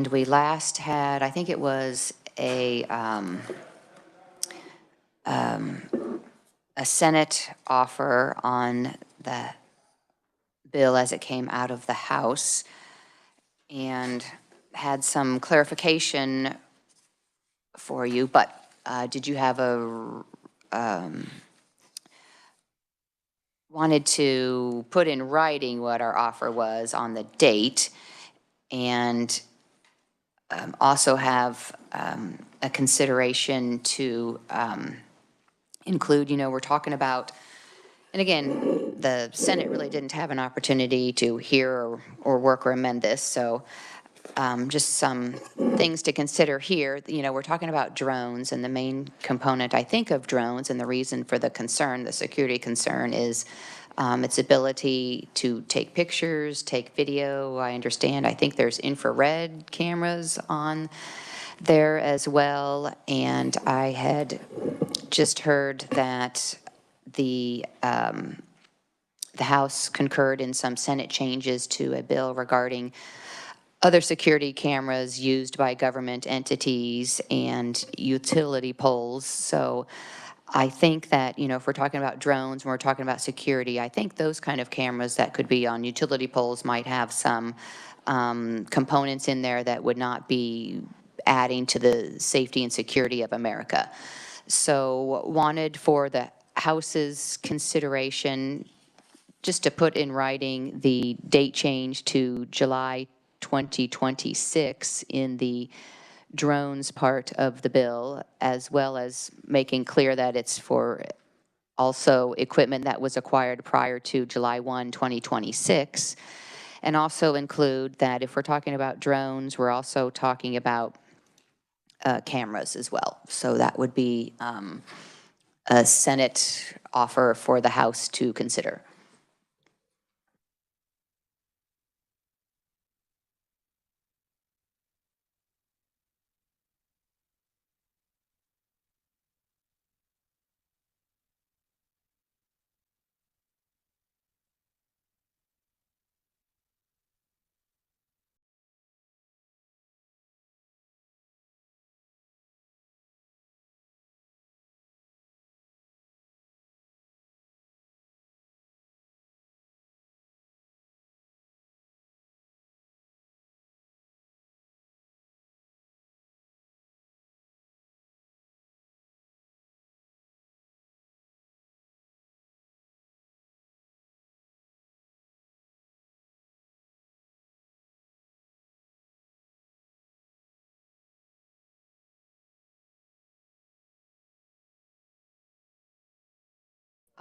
we last had, I think it was a Senate offer on the bill as it came out of the House, and had some clarification for you, but did you have wanted to put in writing what our offer was on the date, and also have a consideration to include, we're talking about, and again, the Senate really didn't have an opportunity to hear or work or amend this, so just some things to consider here. We're talking about drones, and the main component, I think, of drones, and the reason for the concern, the security concern, is its ability to take pictures, take video. I think there's infrared cameras on there as well, and I had just heard that the House concurred in some Senate changes to a bill regarding other security cameras used by government entities and utility poles. So I think that, if we're talking about drones, and we're talking about security, I think those kind of cameras that could be on utility poles might have some components in there that would not be adding to the safety and security of America. So wanted for the House's consideration just to put in writing the date change to July 2026 in the drones part of the bill, as well as making clear that it's for also equipment that was acquired prior to July 1, 2026, and also include that if we're talking about drones, we're also talking about cameras as well. So that would be a Senate offer for the House to consider.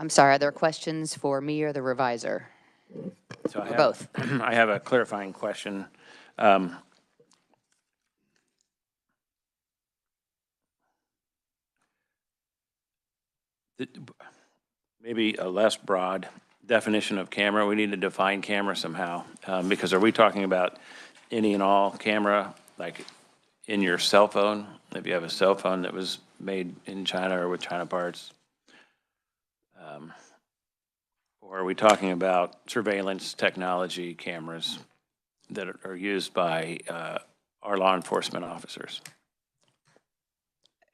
I'm sorry, are there questions for me or the revisor? So Or both? I have a clarifying question. Maybe a less broad definition of camera. We need to define camera somehow, because are we talking about any and all camera, like in your cell phone? If you have a cell phone that was made in China or with China parts, or are we talking about surveillance technology cameras that are used by our law enforcement officers?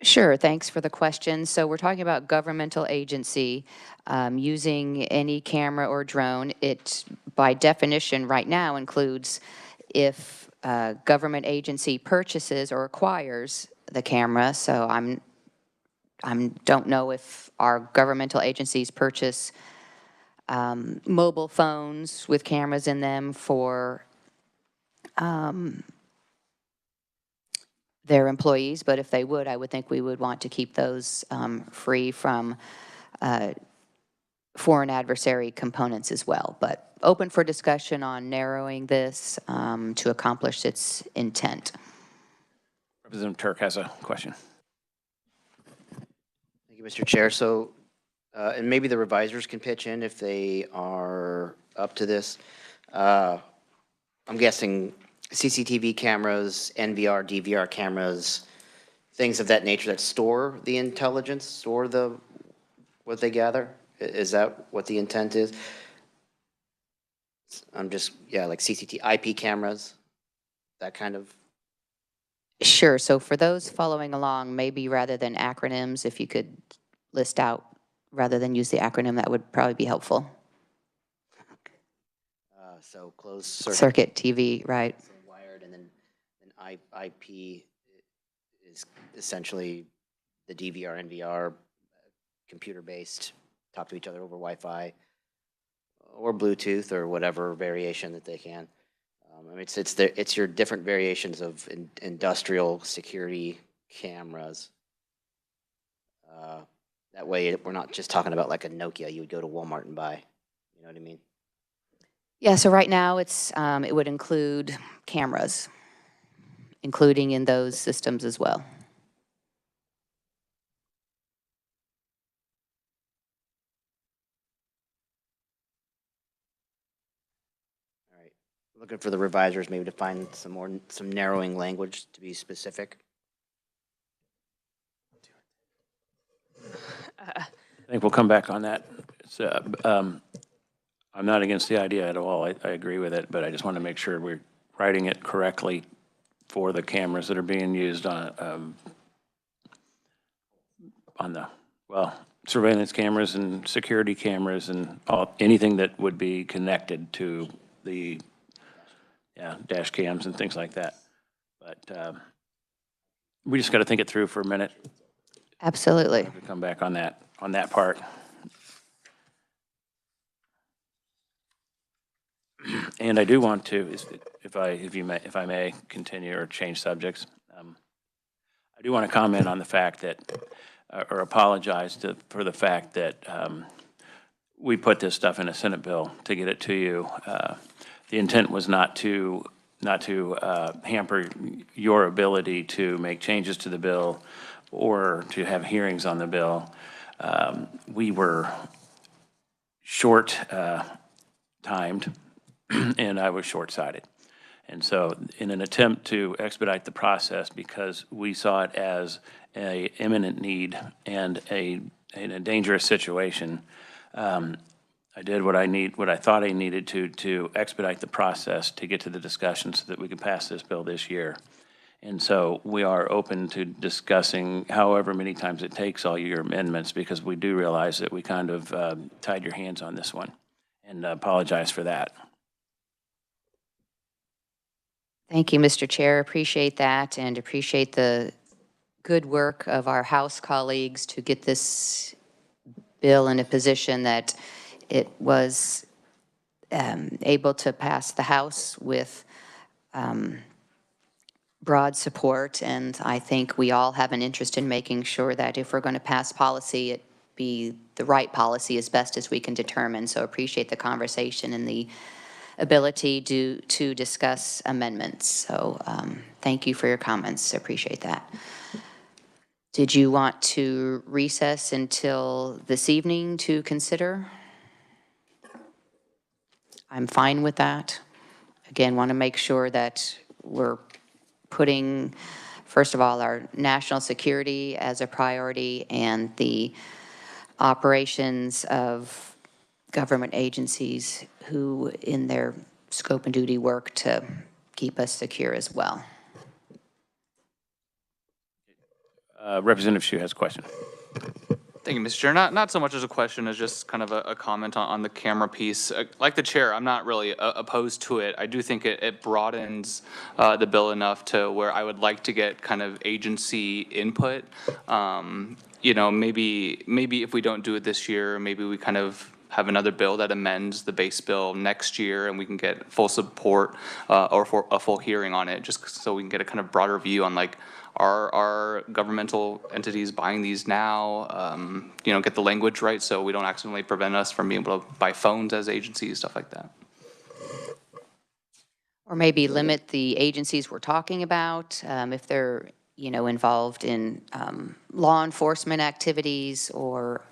Sure, thanks for the question. So we're talking about governmental agency using any camera or drone. It, by definition, right now includes if a government agency purchases or acquires the camera. So don't know if our governmental agencies purchase mobile phones with cameras in them for their employees, but if they would, I would think we would want to keep those free from foreign adversary components as well. But open for discussion on narrowing this to accomplish its intent. Representative Turk has a question. Thank you, Mr. Chair. So, and maybe the revisers can pitch in if they are up to this. I'm guessing CCTV cameras, NVR, DVR cameras, things of that nature that store the intelligence, store what they gather. Is that what the intent is? I'm just, yeah, like CCTV, IP cameras, that kind of Sure. So for those following along, maybe rather than acronyms, if you could list out, rather than use the acronym, that would probably be helpful. So closed circuit. Circuit TV, right. So wired, and then IP is essentially the DVR, NVR, computer-based, talk to each other over Wi-Fi or Bluetooth or whatever variation that they can. I mean, it's your different variations of industrial security cameras. That way, we're not just talking about like a Nokia you would go to Walmart and buy. You know what I mean? Yeah, so right now it's, it would include cameras, including in those systems as well. All right. Looking for the revisers maybe to find some narrowing language to be specific. I think we'll come back on that. It's, I'm not against the idea at all. I agree with it, but I just want to make sure we're writing it correctly for the cameras that are being used on the, well, surveillance cameras and security cameras and anything that would be connected to the, dash cams and things like that. But we just got to think it through for a minute. Absolutely. We'll come back on that part. And I do want to, if I may continue or change subjects, I do want to comment on the fact that, or apologize for the fact that we put this stuff in a Senate bill to get it to you. The intent was not to hamper your ability to make changes to the bill or to have hearings on the bill. We were short timed, and I was short-sighted. And so in an attempt to expedite the process, because we saw it as an imminent need and in a dangerous situation, I did what I thought I needed to expedite the process to get to the discussion so that we could pass this bill this year. And so we are open to discussing however many times it takes all your amendments, because we do realize that we kind of tied your hands on this one, and apologize for that. Thank you, Mr. Chair. Appreciate that, and appreciate the good work of our House colleagues to get this bill in a position that it was able to pass the House with broad support. And I think we all have an interest in making sure that if we're going to pass policy, it be the right policy as best as we can determine. So appreciate the conversation and the ability to discuss amendments. So thank you for your comments. Appreciate that. Did you want to recess until this evening to consider? I'm fine with that. Again, want to make sure that we're putting, first of all, our national security as a priority and the operations of government agencies who in their scope and duty work to keep us secure as well. Representative Hsu has a question. Thank you, Mr. Chair. Not so much as a question as just kind of a comment on the camera piece. Like the chair, I'm not really opposed to it. I do think it broadens the bill enough to where I would like to get kind of agency input. You know, maybe if we don't do it this year, maybe we kind of have another bill that amends the base bill next year, and we can get full support or for a full hearing on it, just so we can get a kind of broader view on like, are governmental entities buying these now? You know, get the language right so we don't accidentally prevent us from being able to buy phones as agencies, stuff like that. Or maybe limit the agencies we're talking about if they're, you know, involved in law enforcement activities or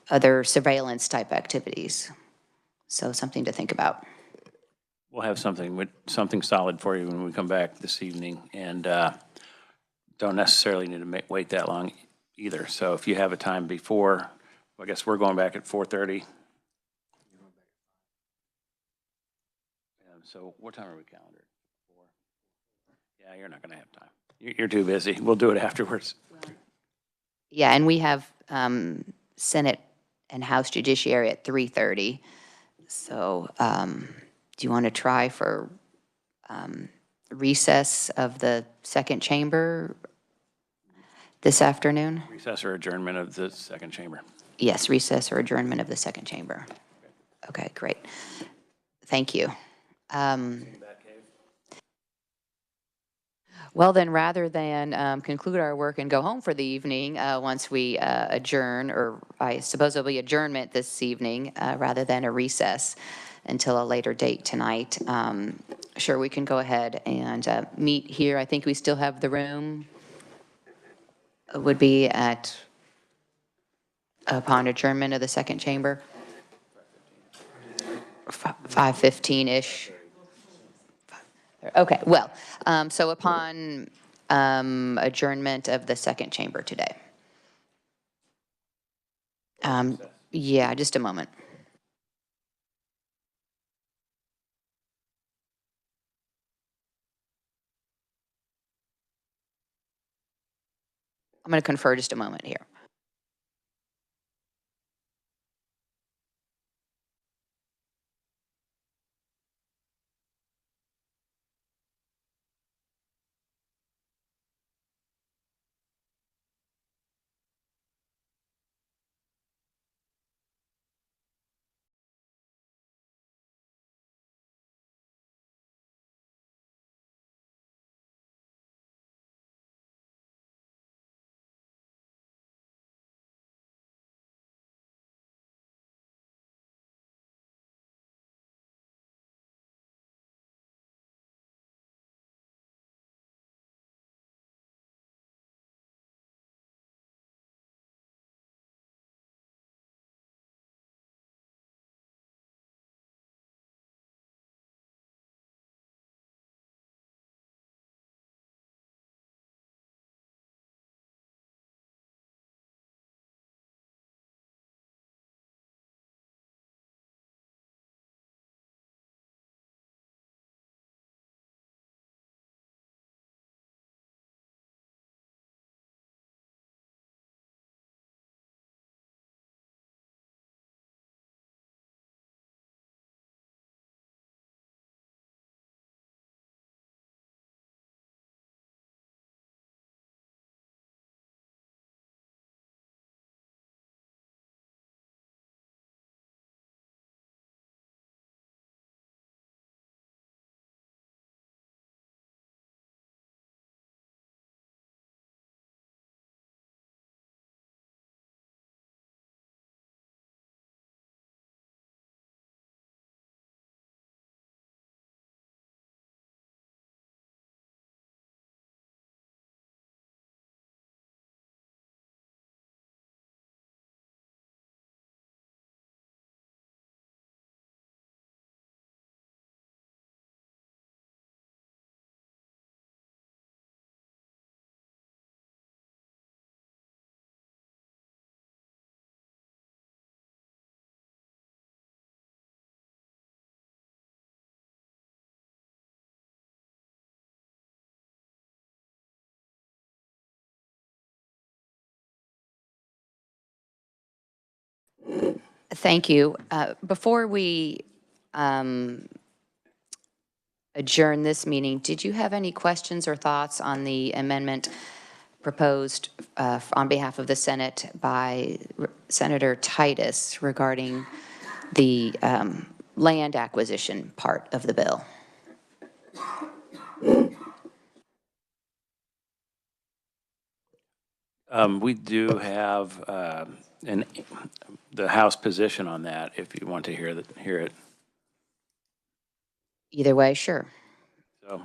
other surveillance type activities. So something to think about. We'll have something solid for you when we come back this evening, and don't necessarily need to wait that long either. So if you have a time before, I guess we're going back at 4:30. So what time are we calendared? 4. Yeah, you're not going to have time. You're too busy. We'll do it afterwards. Yeah, and we have Senate and House Judiciary at 3:30. So do you want to try for recess of the second chamber this afternoon? Recess or adjournment of the second chamber. Yes, recess or adjournment of the second chamber. Okay, great. Thank you. Well, then, rather than conclude our work and go home for the evening, once we adjourn, or I suppose it'll be adjournment this evening, rather than a recess until a later date tonight, sure, we can go ahead and meet here. I think we still have the room. It would be at, upon adjournment of the second chamber, 5:15-ish. Okay, well, so upon adjournment of the second chamber today. Yeah, just a moment. I'm going to confer just a moment here. Thank you. Before we adjourn this meeting, did you have any questions or thoughts on the amendment proposed on behalf of the Senate by Senator Titus regarding the land acquisition part of the bill? We do have the House position on that, if you want to hear it. Either way, sure. So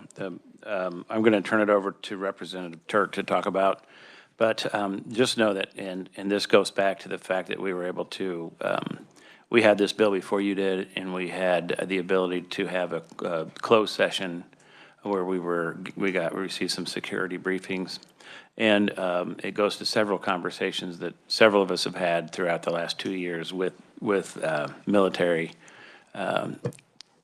I'm going to turn it over to Representative Turk to talk about, but just know that, and this goes back to the fact that we were able to, we had this bill before you did, and we had the ability to have a closed session where we received some security briefings. And it goes to several conversations that several of us have had throughout the last 2 years with military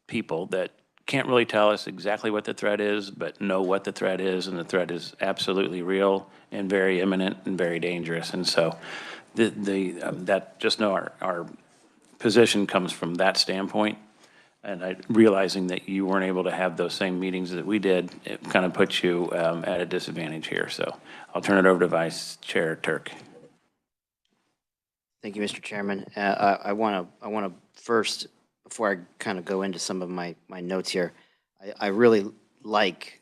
people that can't really tell us exactly what the threat is, but know what the threat is, and the threat is absolutely real and very imminent and very dangerous. And so that, just know our position comes from that standpoint. And realizing that you weren't able to have those same meetings that we did, it kind of puts you at a disadvantage here. So I'll turn it over to Vice Chair Turk. Thank you, Mr. Chairman. I want to first, before I kind of go into some of my notes here, I really like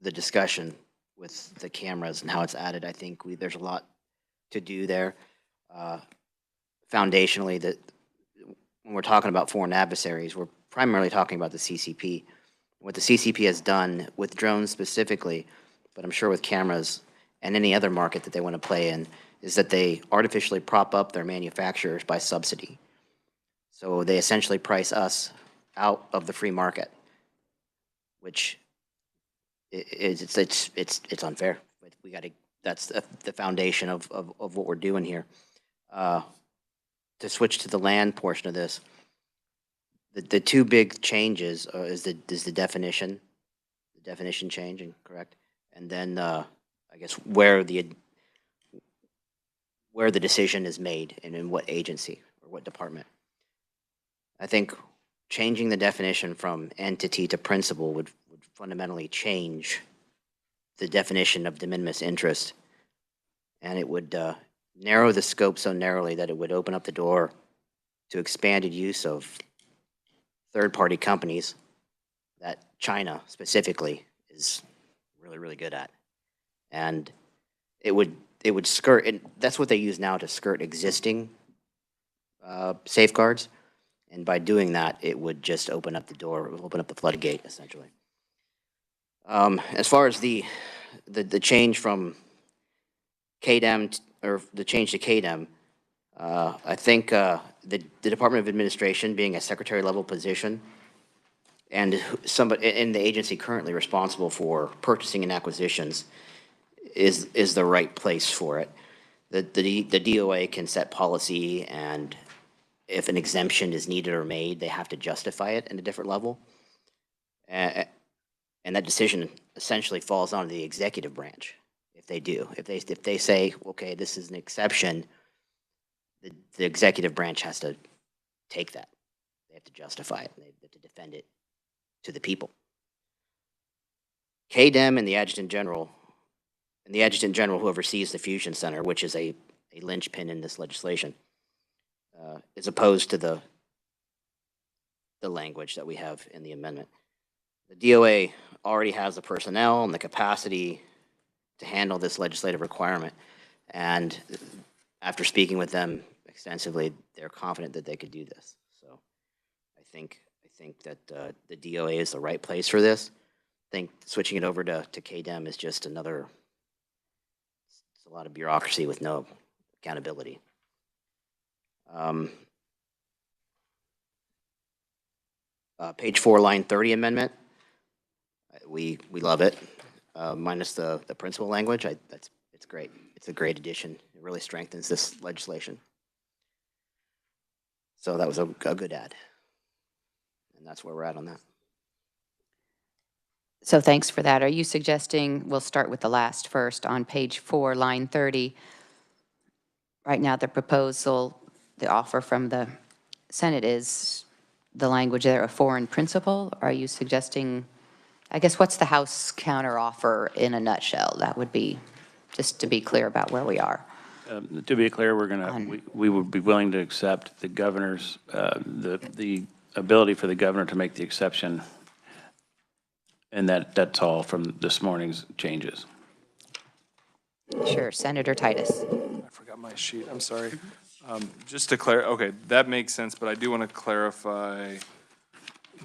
the discussion with the cameras and how it's added. I think there's a lot to do there. Foundationally, that when we're talking about foreign adversaries, we're primarily talking about the CCP. What the CCP has done with drones specifically, but I'm sure with cameras and any other market that they want to play in, is that they artificially prop up their manufacturers by subsidy. So they essentially price us out of the free market, which it's unfair. We got to. That's the foundation of what we're doing here. To switch to the land portion of this, the two big changes is the definition changing, correct? And then I guess where the decision is made and in what agency or what department. I think changing the definition from entity to principal would fundamentally change the definition of de minimis interest, and it would narrow the scope so narrowly that it would open up the door to expanded use of third-party companies that China specifically is really, really good at. And it would skirt, and that's what they use now to skirt existing safeguards. And by doing that, it would just open up the door, open up the floodgate, essentially. As far as the change from KDEM, or the change to KDEM, I think the Department of Administration being a secretary level position, and somebody in the agency currently responsible for purchasing and acquisitions is the right place for it. The DOA can set policy, and if an exemption is needed or made, they have to justify it in a different level. And that decision essentially falls on the executive branch. If they do, if they say, okay, this is an exception, the executive branch has to take that. They have to justify it. They have to defend it to the people. KDEM and the Adjutant General, who oversees the Fusion Center, which is a linchpin in this legislation, is opposed to the language that we have in the amendment. The DOA already has the personnel and the capacity to handle this legislative requirement, and after speaking with them extensively, they're confident that they could do this. So I think that the DOA is the right place for this. I think switching it over to KDEM is just it's a lot of bureaucracy with no accountability. Page 4, line 30 amendment. We love it, minus the principal language. It's great. It's a great addition. It really strengthens this legislation. So that was a good add, and that's where we're at on that. So thanks for that. Are you suggesting, we'll start with the last first, on page 4, line 30. Right now, the proposal, the offer from the Senate is the language there, a foreign principal. Are you suggesting, I guess, what's the House counter offer in a nutshell? That would be, just to be clear about where we are. To be clear, we would be willing to accept the governor's, the ability for the governor to make the exception, and that's all from this morning's changes. Sure, Senator Titus. I forgot my sheet, I'm sorry. Just to clarify, okay, that makes sense, but I do want to clarify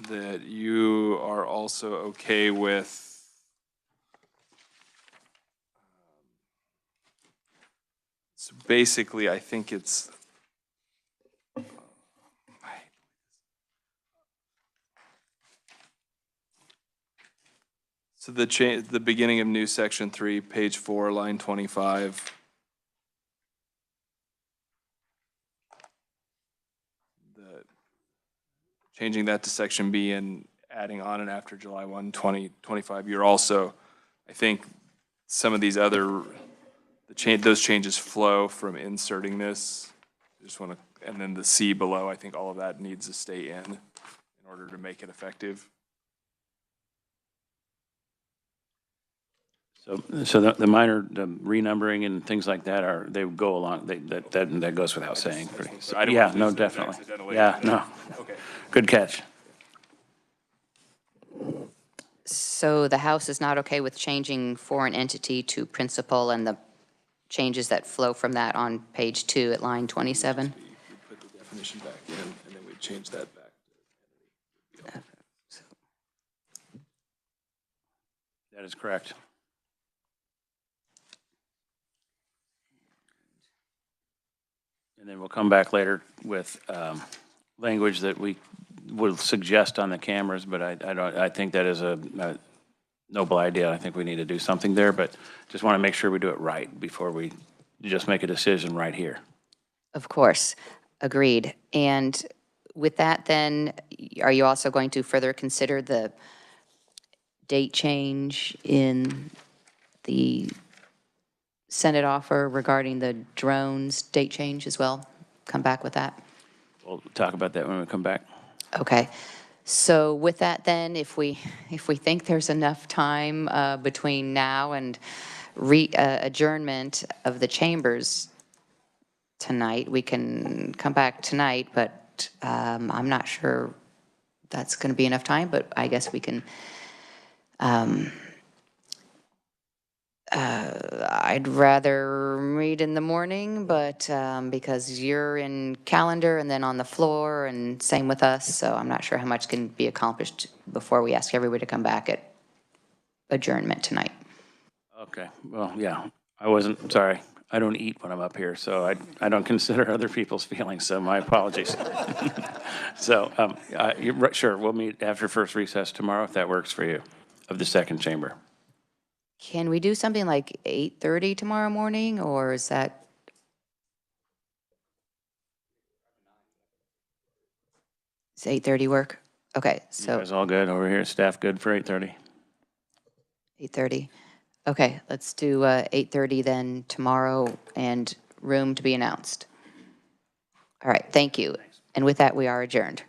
that you are also okay with so basically, I think it's so the beginning of new section 3, page 4, line 25. Changing that to section B and adding on and after July 1, 2025, you're also, I think, some of these other, those changes flow from inserting this. Just want to, and then the C below, I think all of that needs to stay in order to make it effective. So the minor, the renumbering and things like that are, they go along, that goes without saying. I don't Yeah, want to no, lose that definitely. accidentally. Yeah, no. Okay. Good catch. So the House is not okay with changing foreign entity to principal and the changes that flow from that on page 2 at line 27? We put the definition back in, and then we change that back. That is correct. And then we'll come back later with language that we will suggest on the cameras, but I think that is a noble idea. I think we need to do something there, but just want to make sure we do it right before we just make a decision right here. Of course, agreed. And with that then, are you also going to further consider the date change in the Senate offer regarding the drones date change as well? Come back with that? We'll talk about that when we come back. Okay. So with that then, if we think there's enough time between now and adjournment of the chambers tonight, we can come back tonight, but I'm not sure that's going to be enough time, but I guess we can, I'd rather read in the morning, but because you're in calendar and then on the floor and same with us, so I'm not sure how much can be accomplished before we ask everybody to come back at adjournment tonight. Okay, well, yeah, sorry. I don't eat when I'm up here, so I don't consider other people's feelings, so my apologies. So, sure, we'll meet after first recess tomorrow, if that works for you, of the second chamber. Can we do something like 8:30 tomorrow morning, or is that? Does 8:30 work? Okay, You so guys all good over here? Staff good for 8:30? 8:30. Okay, let's do 8:30 then tomorrow, and room to be announced. All right, thank you. And with that, we are adjourned.